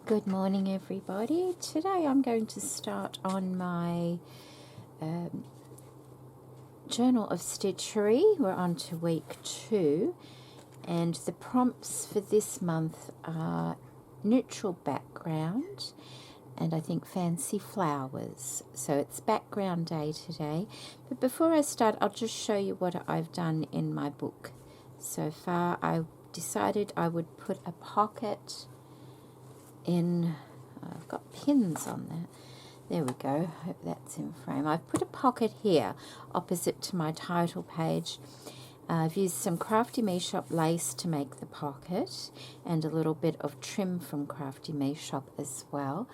Good morning, everybody. Today I'm going to start on my Journal of Stitchery. We're on to week 2, and the prompts for this month are neutral background and I think fancy flowers. So it's background day today. But before I start, I'll just show you what I've done in my book so far. I decided I would put a pocket in. I've got pins on that. There we go. Hope that's in frame. I've put a pocket here opposite to my title page. I've used some Crafty Me Shop lace to make the pocket and a little bit of trim from Crafty Me Shop as well.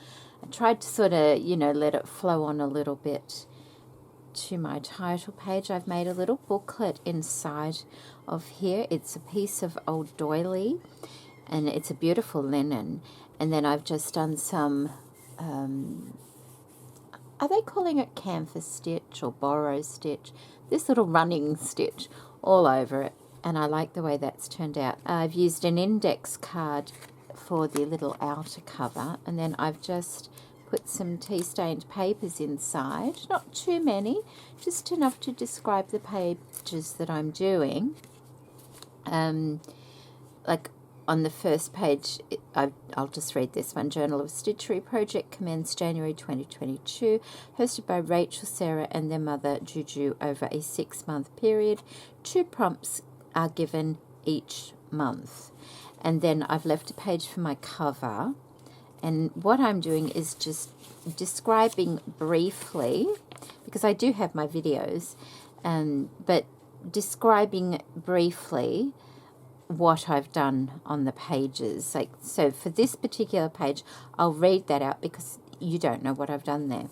I tried to sort of, let it flow on a little bit to my title page. I've made a little booklet inside of here. It's a piece of old doily and it's a beautiful linen. And then I've just done some, are they calling it canvas stitch or borrow stitch? This little running stitch all over it. And I like the way that's turned out. I've used an index card for the little outer cover. And then I've just put some tea-stained papers inside. Not too many, just enough to describe the pages that I'm doing. Like on the first page, I'll just read this one. Journal of Stitchery project commenced January 2022, hosted by Rachel, Sarah and their mother Judy over a 6-month period. 2 prompts are given each month. And then I've left a page for my cover. And what I'm doing is just describing briefly, because I do have my videos, but describing briefly what I've done on the pages. So for this particular page, I'll read that out because you don't know what I've done there.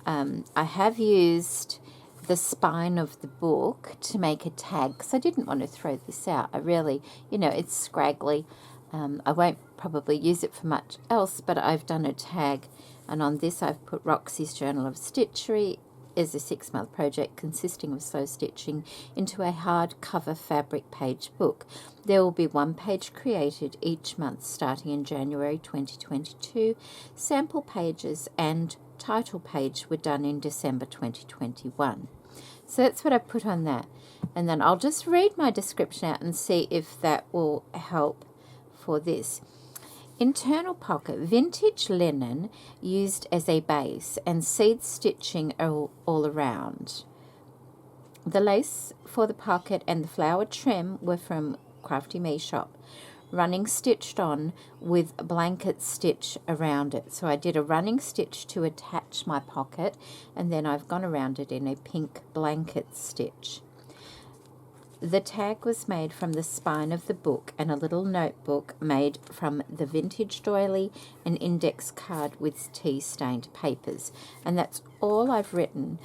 I have used the spine of the book to make a tag because I didn't want to throw this out. I really, it's scraggly. I won't probably use it for much else, but I've done a tag, and on this I've put Roxy's Journal of Stitchery is a 6-month project consisting of slow stitching into a hardcover fabric page book. There will be 1 page created each month starting in January 2022. Sample pages and title page were done in December 2021. So that's what I put on that. And then I'll just read my description out and see if that will help for this. Internal pocket, vintage linen used as a base and seed stitching all around. The lace for the pocket and the flower trim were from Crafty Me Shop. Running stitched on with blanket stitch around it. So I did a running stitch to attach my pocket, and then I've gone around it in a pink blanket stitch. The tag was made from the spine of the book and a little notebook made from the vintage doily, an index card with tea-stained papers. And that's all I've written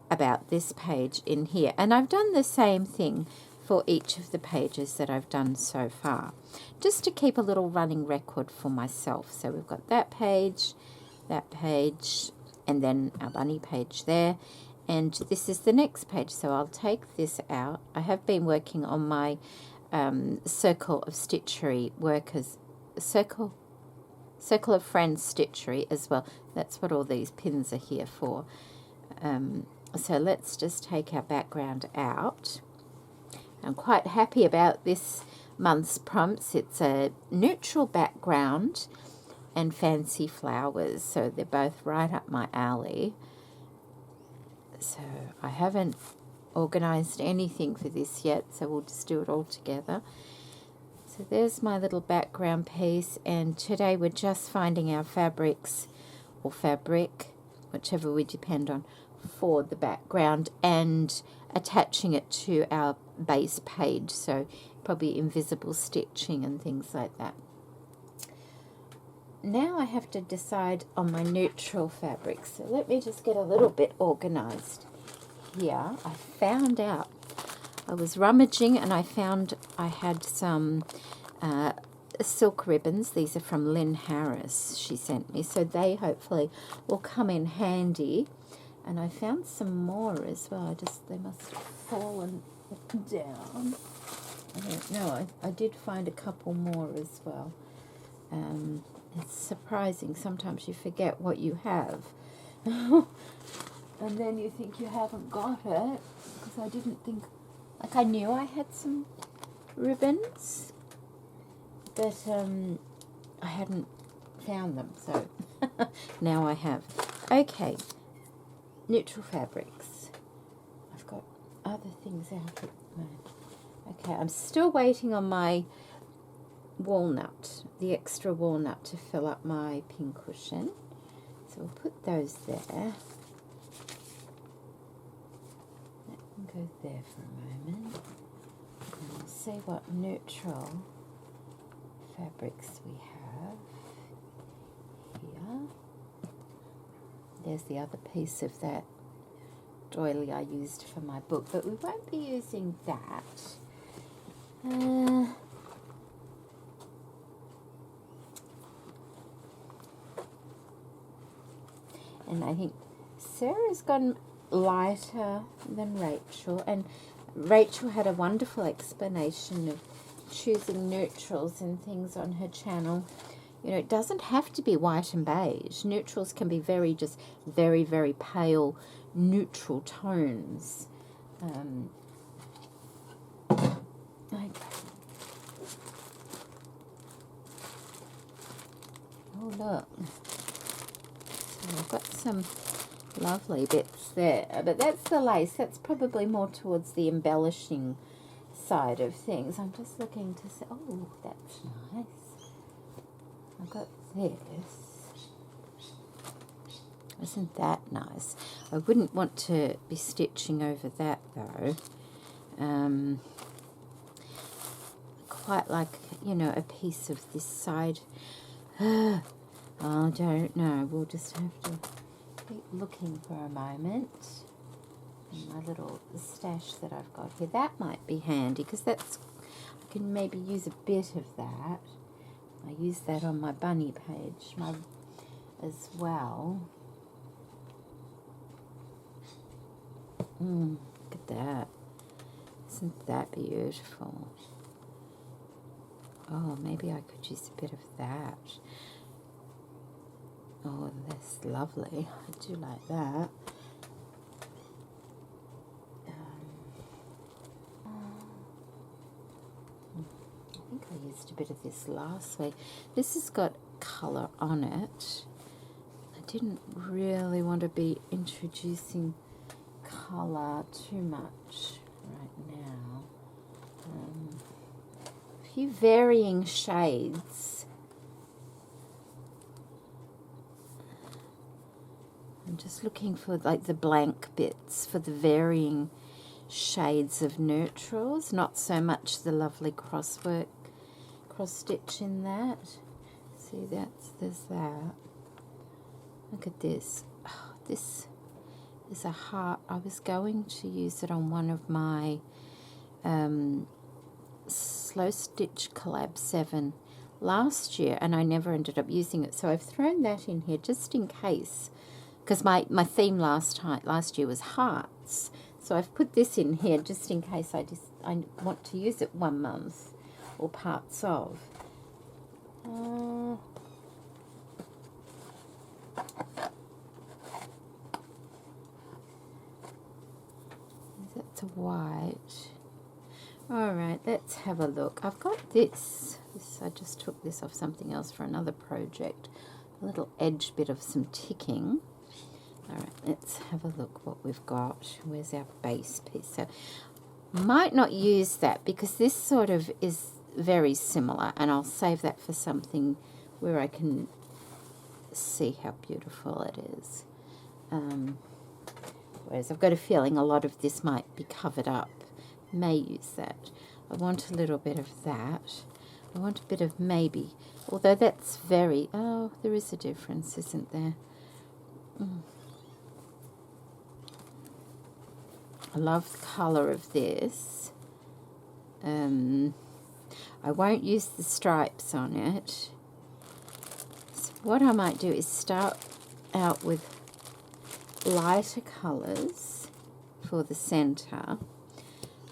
about this page in here. And I've done the same thing for each of the pages that I've done so far, just to keep a little running record for myself. So we've got that page, and then our bunny page there. And this is the next page, so I'll take this out. I have been working on my Circle of Stitchery workers, Circle of Friends Stitchery as well. That's what all these pins are here for. So let's just take our background out. I'm quite happy about this month's prompts. It's a neutral background and fancy flowers, so they're both right up my alley. So I haven't organised anything for this yet, so we'll just do it all together. So there's my little background piece, and today we're just finding our fabrics, or fabric, whichever we depend on, for the background and attaching it to our base page, so probably invisible stitching and things like that. Now I have to decide on my neutral fabric, so let me just get a little bit organised here. I found out, I was rummaging and I found I had some silk ribbons. These are from Lynn Harris, she sent me, so they hopefully will come in handy. And I found some more as well. They must have fallen down. I don't know, I did find a couple more as well. It's surprising. Sometimes you forget what you have. And then you think you haven't got it. Because I didn't think... Like, I knew I had some ribbons. But I hadn't found them. So now I have. Okay. Neutral fabrics. I've got other things out at the moment. Okay, I'm still waiting on my walnut, the extra walnut, to fill up my pincushion. So we'll put those there. That can go there for a moment. And we'll see what neutral fabrics we have here. There's the other piece of that doily I used for my book, but we won't be using that. And I think Sarah's gone lighter than Rachel, and Rachel had a wonderful explanation of choosing neutrals and things on her channel. You know, it doesn't have to be white and beige. Neutrals can be very pale neutral tones. Like, oh look, so I've got some lovely bits there, but that's the lace. That's probably more towards the embellishing side of things. I'm just looking to see. Oh, that's nice. I've got this. Isn't that nice? I wouldn't want to be stitching over that though. Quite like, you know, a piece of this side. I don't know. We'll just have to keep looking for a moment. And my little stash that I've got here, that might be handy because that's, I can maybe use a bit of that. I use that on my bunny page as well. Look at that. Isn't that beautiful? Oh, maybe I could use a bit of that. Oh, that's lovely. I do like that. I think I used a bit of this last week. This has got colour on it. I didn't really want to be introducing colour too much right now. A few varying shades. I'm just looking for like the blank bits for the varying shades of neutrals, not so much the lovely cross stitch in that. See, there's that. Look at this. Oh, this is a heart. I was going to use it on one of my Slow Stitch Collab 7 last year, and I never ended up using it. So I've thrown that in here just in case, because my theme last year was hearts. So I've put this in here just in case I want to use it 1 month or parts of. That's white. Alright, let's have a look. I've got this. I just took this off something else for another project. A little edge bit of some ticking. Alright, let's have a look what we've got. Where's our base piece? So, might not use that because this sort of is very similar, and I'll save that for something where I can see how beautiful it is. Whereas I've got a feeling a lot of this might be covered up. May use that. I want a little bit of that. I want a bit of maybe, although that's very, oh, there is a difference, isn't there? I love the colour of this. I won't use the stripes on it. So what I might do is start out with lighter colours for the centre.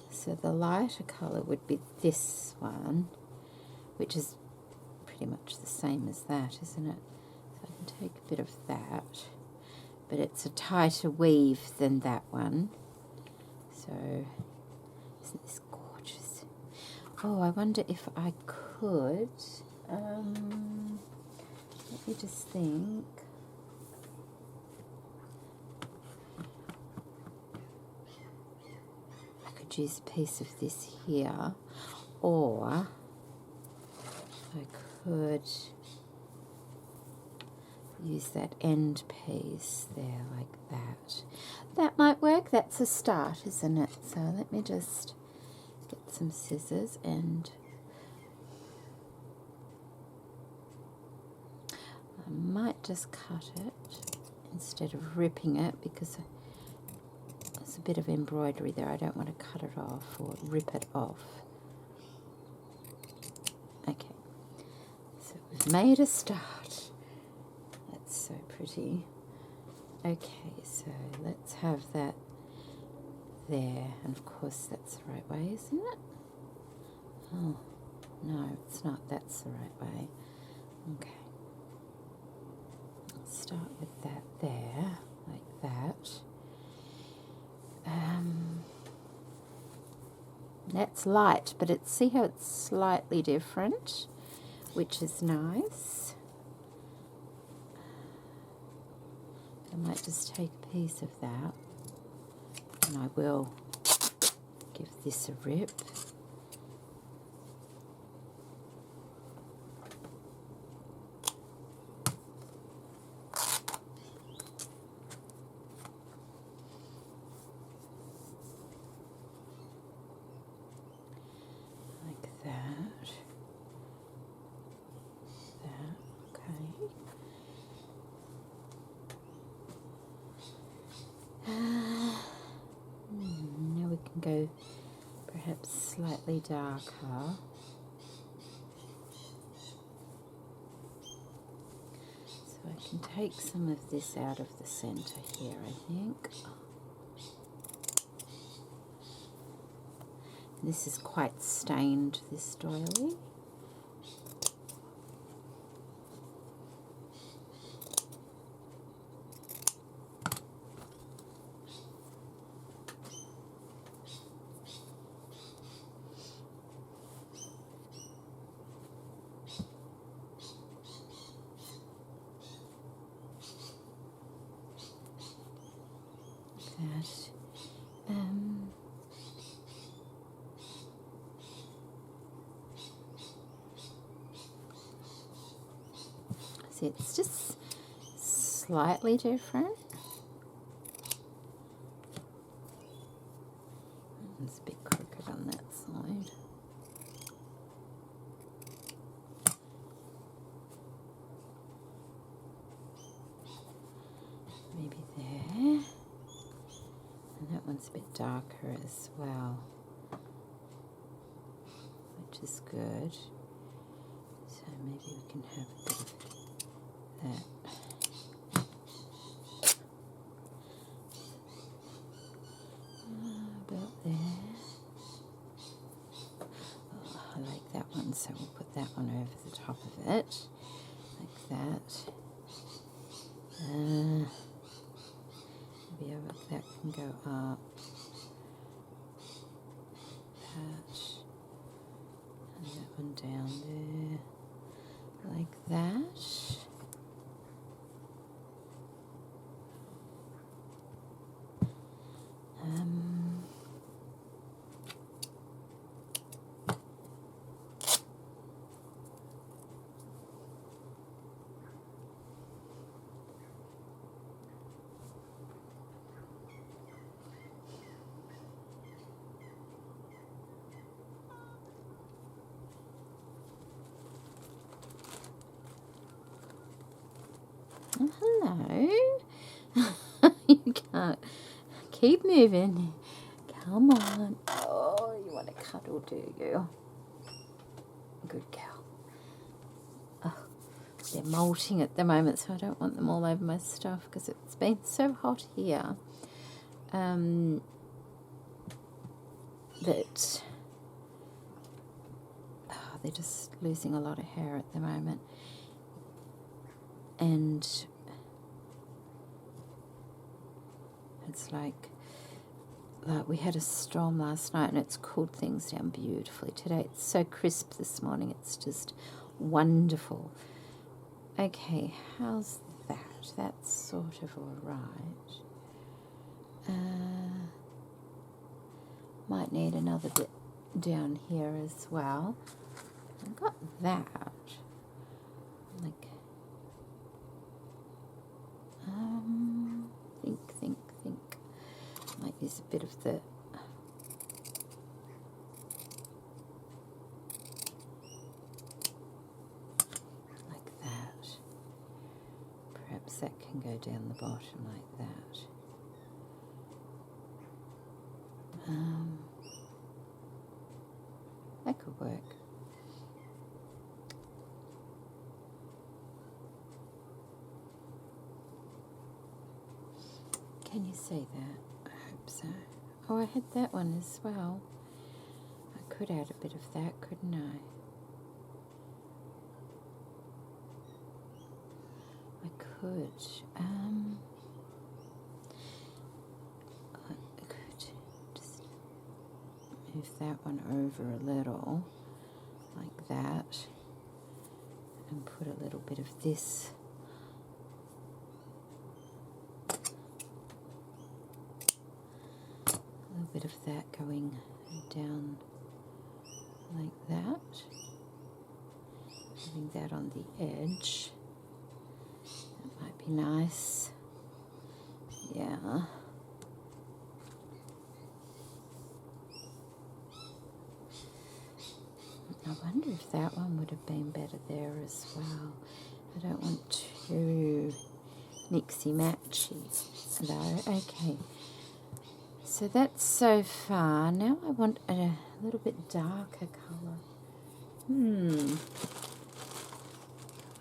So the lighter colour would be this one, which is pretty much the same as that, isn't it? So I can take a bit of that, but it's a tighter weave than that one. So, isn't this gorgeous? Oh, I wonder if I could, let me just think. I could use a piece of this here, or I could use that end piece there like that. That might work. That's a start, isn't it? So let me just get some scissors and I might just cut it instead of ripping it, because there's a bit of embroidery there. I don't want to cut it off or rip it off. Okay, so we've made a start. That's so pretty. Okay, so let's have that there, and of course that's the right way, isn't it? Oh, no, it's not. That's the right way. Okay. Let's start with that there, like that. That's light, but see how it's slightly different, which is nice. I might just take a piece of that, and I will give this a rip. Like that. Okay. Now we can go perhaps slightly darker. So I can take some of this out of the center here, I think. This is quite stained, this doily. See, it's just slightly different. It's a bit crooked on that side. Maybe there. And that one's a bit darker as well, which is good. So maybe we can have a bit of that. About there. Oh, I like that one, so we'll put that one over the top of it, like that. Maybe that can go up. That. And that one down there, like that. Oh, hello. You can't keep moving. Come on. Oh, you want to cuddle, do you? Good girl. Oh, they're molting at the moment, so I don't want them all over my stuff because it's been so hot here that they're just losing a lot of hair at the moment. And it's like we had a storm last night and it's cooled things down beautifully today. It's so crisp this morning. It's just wonderful. Okay, how's that? That's sort of all right. Might need another bit down here as well. I've got that. Like, think. Might use a bit of the like that. Perhaps that can go down the bottom like that. That could work. Can you see that? I hope so. Oh, I had that one as well. I could add a bit of that, couldn't I? I could. I could just move that one over a little, like that, and put a little bit of this. Bit of that going down like that, having that on the edge. That might be nice. Yeah. I wonder if that one would have been better there as well. I don't want too mixy-matchy though. Okay. So that's so far. Now I want a little bit darker colour.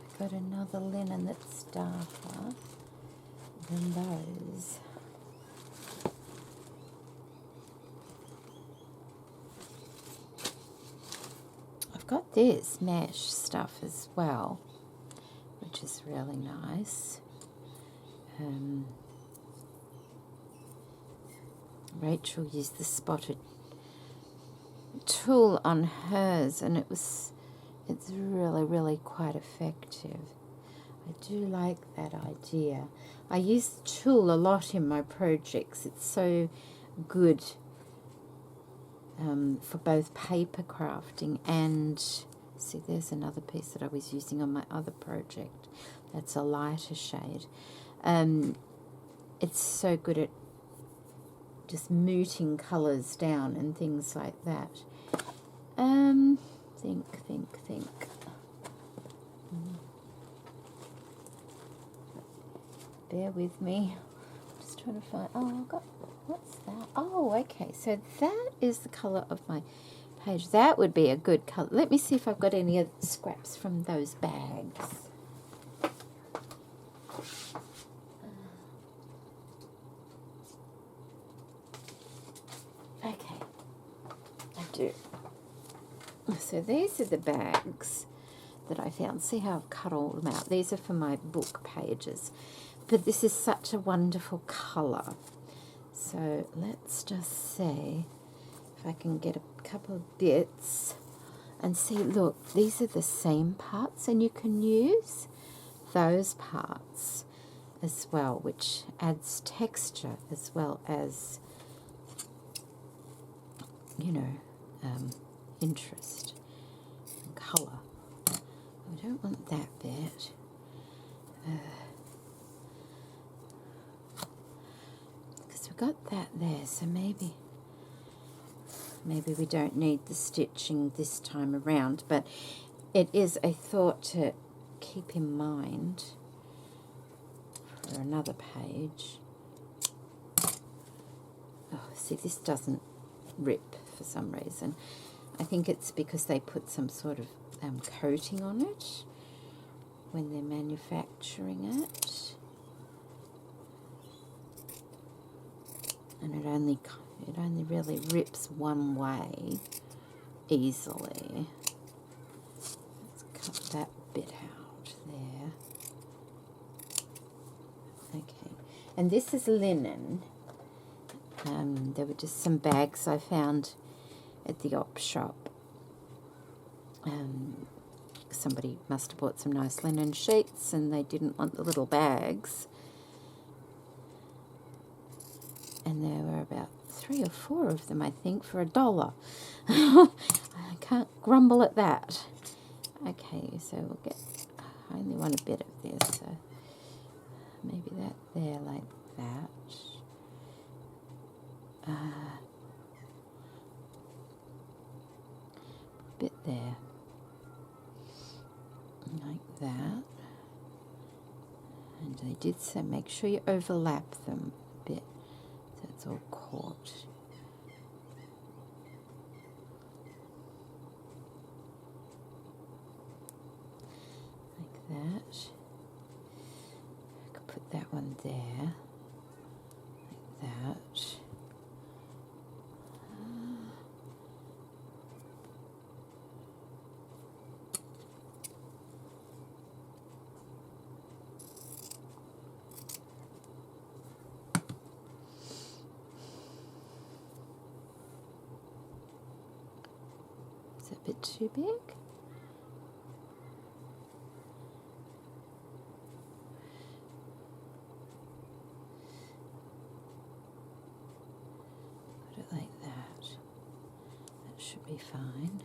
I've got another linen that's darker than those. I've got this mesh stuff as well, which is really nice. Rachel used the spotted tulle on hers, and it's really quite effective. I do like that idea. I use tulle a lot in my projects. It's so good for both paper crafting and, see, there's another piece that I was using on my other project. That's a lighter shade. It's so good at just mooting colours down and things like that. Think. Bear with me. Just trying to find, oh, I've got, what's that? Oh, okay, so that is the colour of my page. That would be a good colour. Let me see if I've got any other scraps from those bags. Okay, I do. So these are the bags that I found. See how I've cut all them out. These are for my book pages. But this is such a wonderful colour. So let's just see if I can get a couple of bits and see, look, these are the same parts, and you can use those parts as well, which adds texture as well as, you know, interest and colour. I don't want that bit. Because we've got that there, so maybe we don't need the stitching this time around, but it is a thought to keep in mind for another page. Oh, see, this doesn't rip for some reason. I think it's because they put some sort of coating on it when they're manufacturing it, and it only really rips one way easily. And this is linen. There were just some bags I found at the op shop. Somebody must have bought some nice linen sheets and they didn't want the little bags. And there were about 3 or 4 of them, I think, for $1. I can't grumble at that. Okay, so we'll get, I only want a bit of this, so maybe that there like that. Bit there, like that. And they did say make sure you overlap them a bit so it's all caught. Like that. I could put that one there, like that. Is that a bit too big? Put it like that. That should be fine.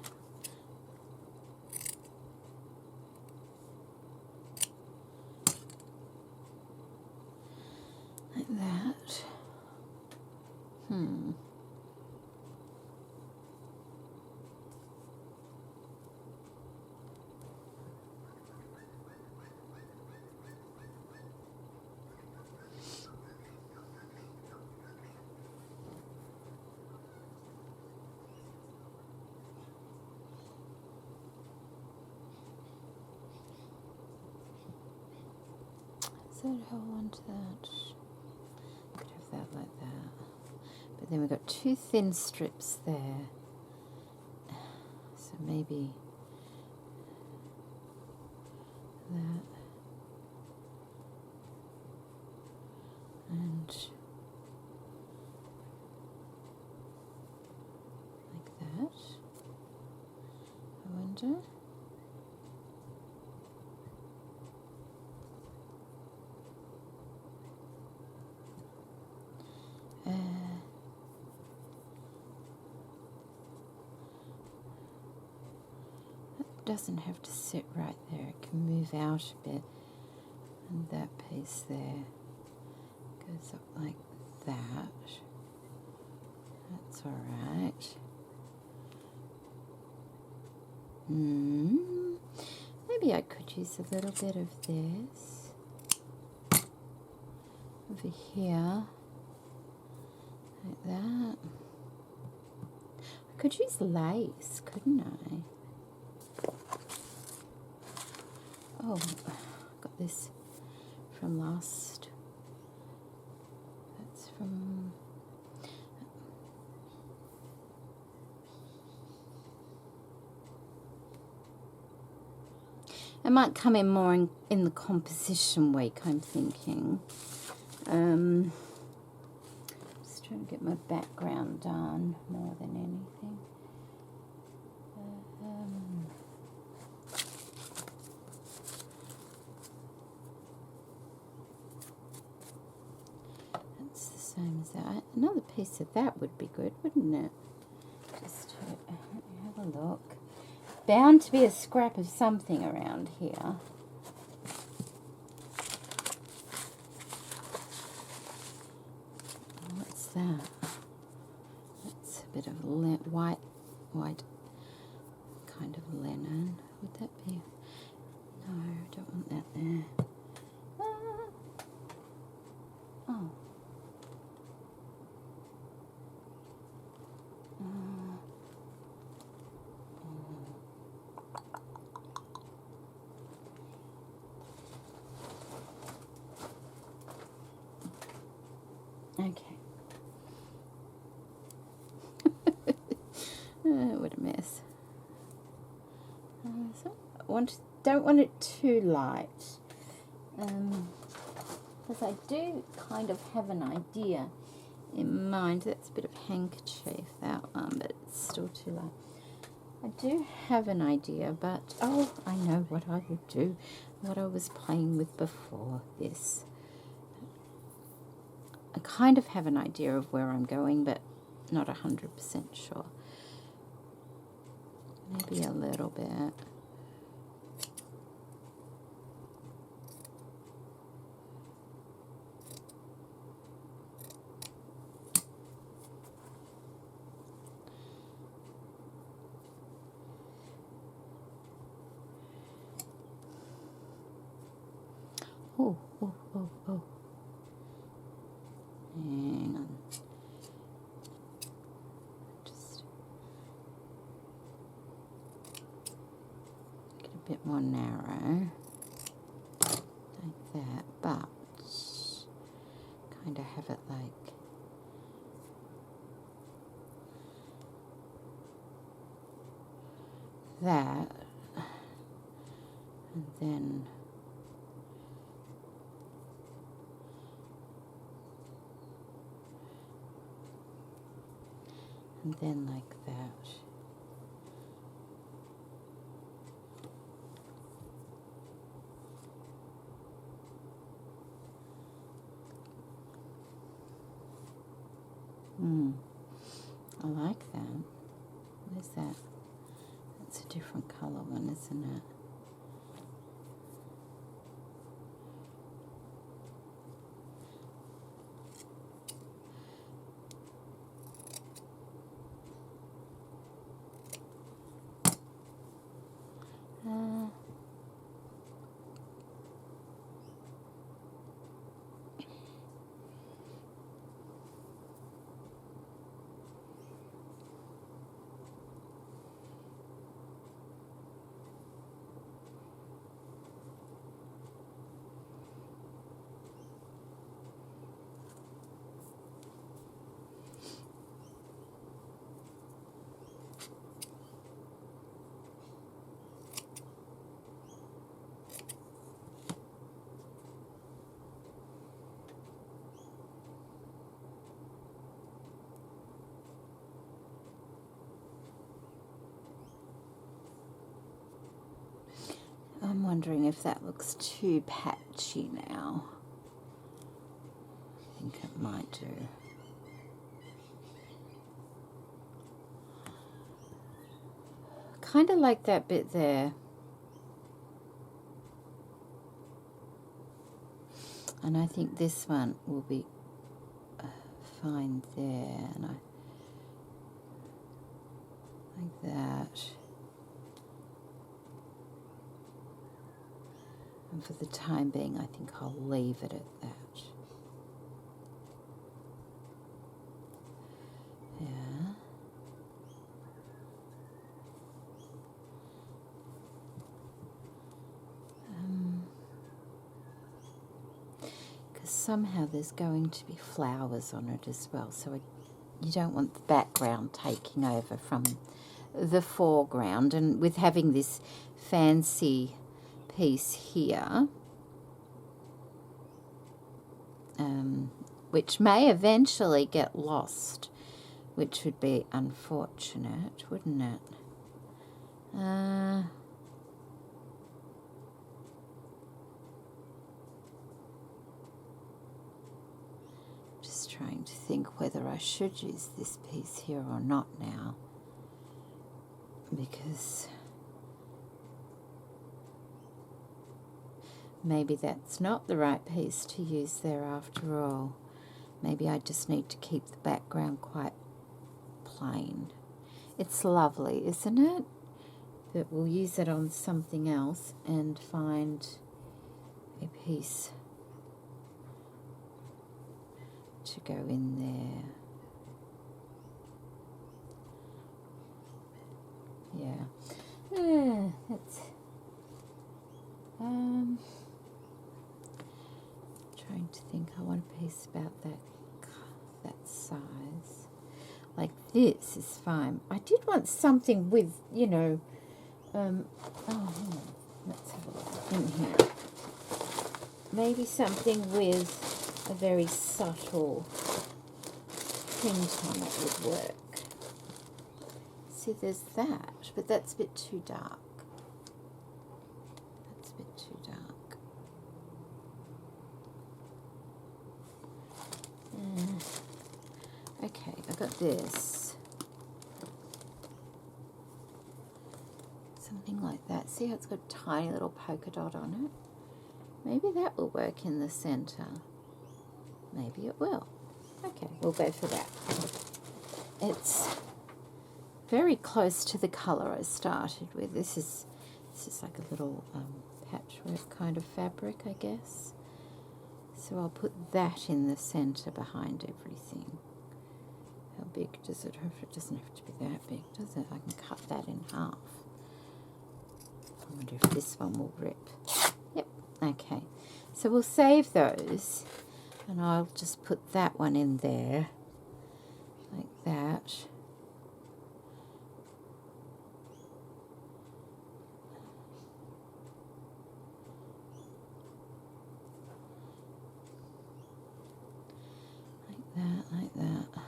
Like that. Is that how I want that? Could have that like that. But then we've got 2 thin strips there. So maybe that. And like that. I wonder. Doesn't have to sit right there, it can move out a bit, and that piece there goes up like that. That's alright. Maybe I could use a little bit of this over here, like that. I could use lace, couldn't I? Oh, I got this from last. That's from. It might come in more in the composition week, I'm thinking. Just trying to get my background done more than anything. Same as that. Another piece of that would be good, wouldn't it? Just to have a look. Bound to be a scrap of something around here. What's that? That's a bit of white kind of linen. Would that be? No, I don't want that there. Oh. Okay. What a mess. So don't want it too light. because I do kind of have an idea in mind. That's a bit of handkerchief, that one, but it's still too light. I do have an idea, but oh, I know what I would do, what I was playing with before this. I kind of have an idea of where I'm going, but not 100% sure. Maybe a little bit. Oh, oh, oh, oh. Hang on. Just get a bit more narrow. Like that, but kind of have it like that. And then like that. I like that. Where's that? That's a different colour one, isn't it? I'm wondering if that looks too patchy now. I think it might do. Kind of like that bit there. And I think this one will be fine there. And I like that. And for the time being, I think I'll leave it at that. Yeah. Because somehow there's going to be flowers on it as well, so you don't want the background taking over from the foreground. And with having this fancy piece here, which may eventually get lost, which would be unfortunate, wouldn't it? Just trying to think whether I should use this piece here or not now, because maybe that's not the right piece to use there after all. Maybe I just need to keep the background quite plain. It's lovely, isn't it? But we'll use it on something else and find a piece to go in there. Yeah. That's trying to think. I want a piece about that size. Like this is fine. I did want something with, you know, oh, hang on. Let's have a look in here. maybe something with a very subtle print on it would work. See, there's that, but that's a bit too dark. That's a bit too dark. Okay, I got this. Something like that. See how it's got a tiny little polka dot on it? Maybe that will work in the center. Maybe it will. Okay, we'll go for that. It's very close to the color I started with. This is like a little patchwork kind of fabric, I guess. So I'll put that in the center behind everything. How big does it have? It doesn't have to be that big, does it? I can cut that in half. I wonder if this one will rip. Yep, okay. So we'll save those, and I'll just put that one in there, like that. Like that. Like that.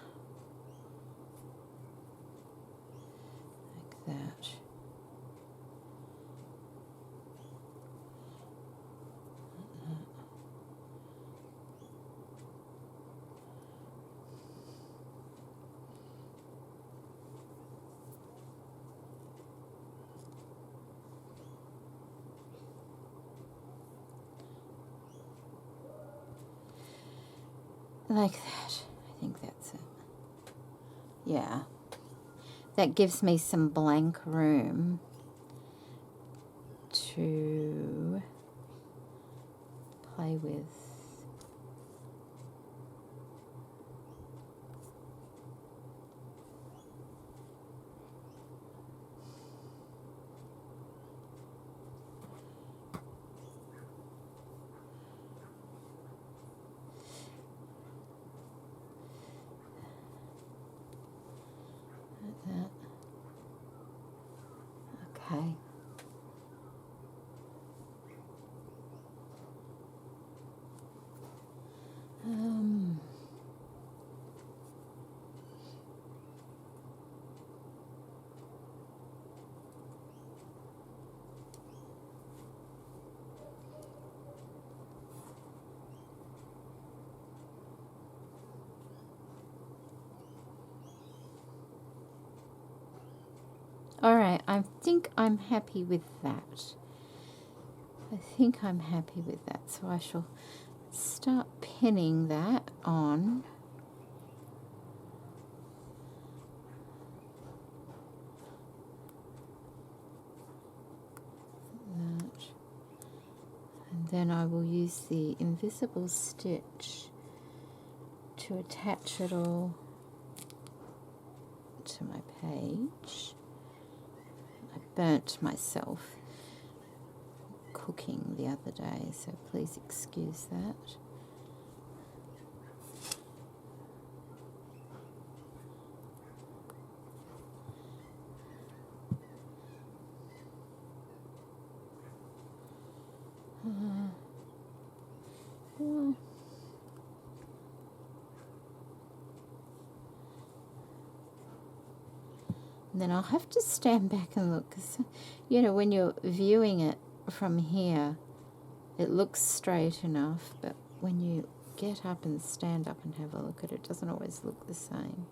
Like that. I think that's it. Yeah. That gives me some blank room to play with. Okay. All right, I think I'm happy with that. I think I'm happy with that. So I shall start pinning that on. That. And then I will use the invisible stitch to attach it all to my page. I burnt myself cooking the other day, so please excuse that. And then I'll have to stand back and look, because, you know, when you're viewing it from here, it looks straight enough, but when you get up and stand up and have a look at it, it doesn't always look the same.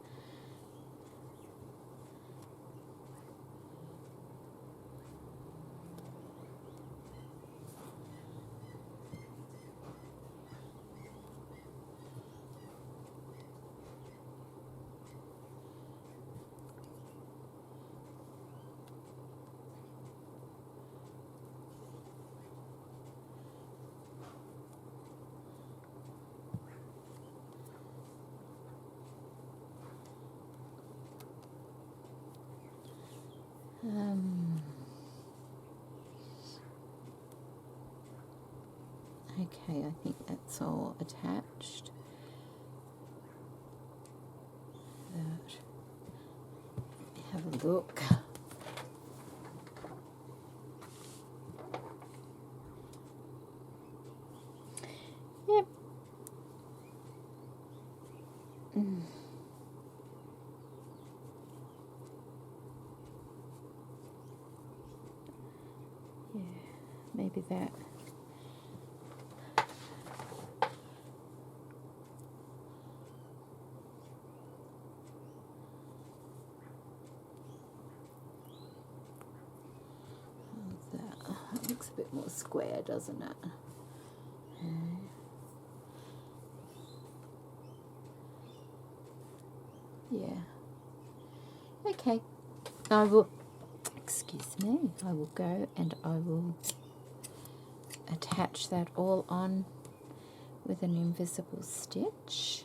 Okay, I think that's all attached. That. Have a look. you that. That looks a bit more square, doesn't it? Yeah. Okay. I will, excuse me, I will go and I will attach that all on with an invisible stitch.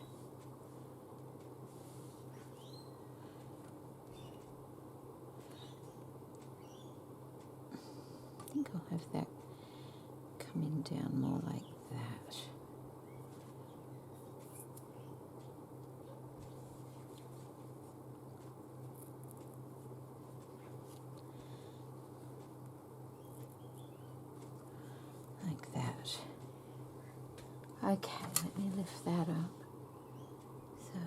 I think I'll have that coming down more like that. Like that. Okay, let me lift that up. So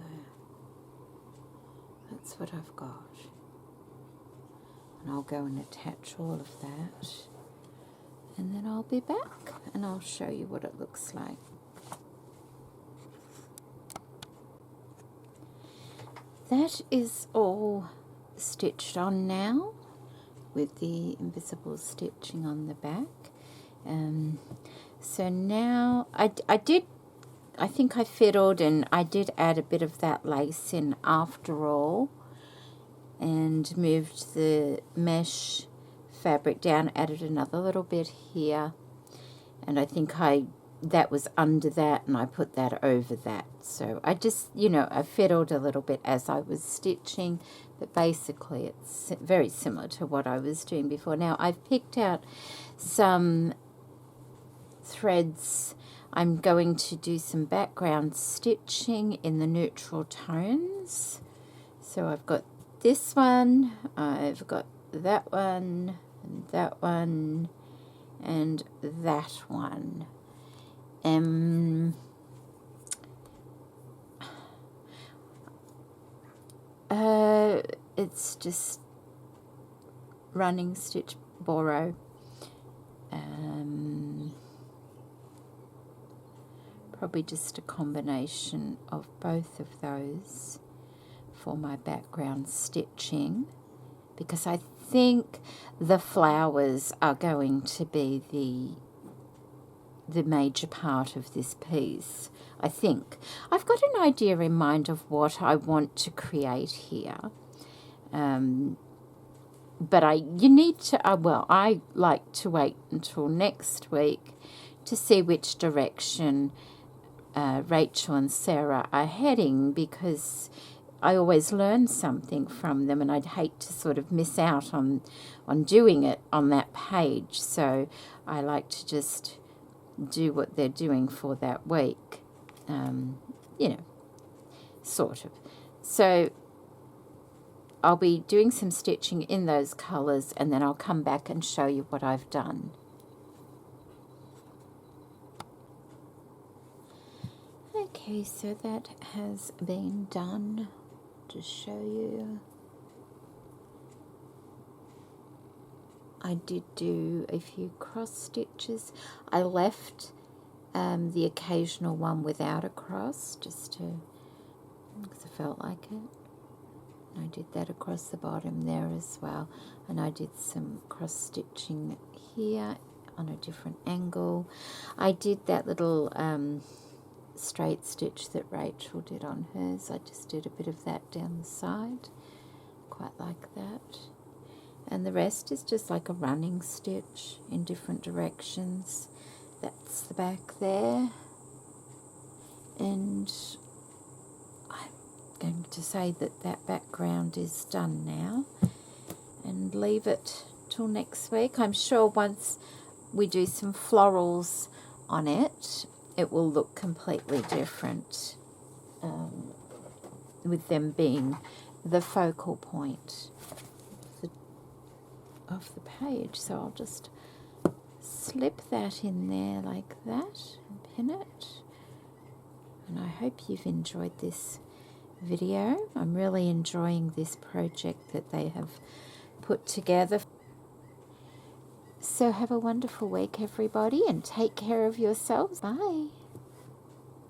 that's what I've got. And I'll go and attach all of that. And then I'll be back and I'll show you what it looks like. That is all stitched on now with the invisible stitching on the back. So now I think I fiddled and I did add a bit of that lace in after all and moved the mesh fabric down, added another little bit here, and I think that was under that and I put that over that. So I just, I fiddled a little bit as I was stitching, but basically it's very similar to what I was doing before. Now I've picked out some threads. I'm going to do some background stitching in the neutral tones. So I've got this one, I've got that one, and that one, and that one. It's just running stitch borrow. Probably just a combination of both of those for my background stitching, because I think the flowers are going to be the major part of this piece. I think I've got an idea in mind of what I want to create here, but I like to wait until next week to see which direction Rachel and Sarah are heading, because I always learn something from them and I'd hate to sort of miss out on doing it on that page. So I like to just do what they're doing for that week, sort of. So I'll be doing some stitching in those colours and then I'll come back and show you what I've done. Okay, so that has been done. Just show you. I did do a few cross stitches. I left the occasional one without a cross, just because I felt like it. And I did that across the bottom there as well. And I did some cross stitching here on a different angle. I did that little straight stitch that Rachel did on hers. I just did a bit of that down the side, quite like that. And the rest is just like a running stitch in different directions. That's the back there. And I'm going to say that background is done now and leave it till next week. I'm sure once we do some florals on it, it will look completely different, with them being the focal point of the page. So I'll just slip that in there like that and pin it. And I hope you've enjoyed this video. I'm really enjoying this project that they have put together. So have a wonderful week, everybody, and take care of yourselves. Bye.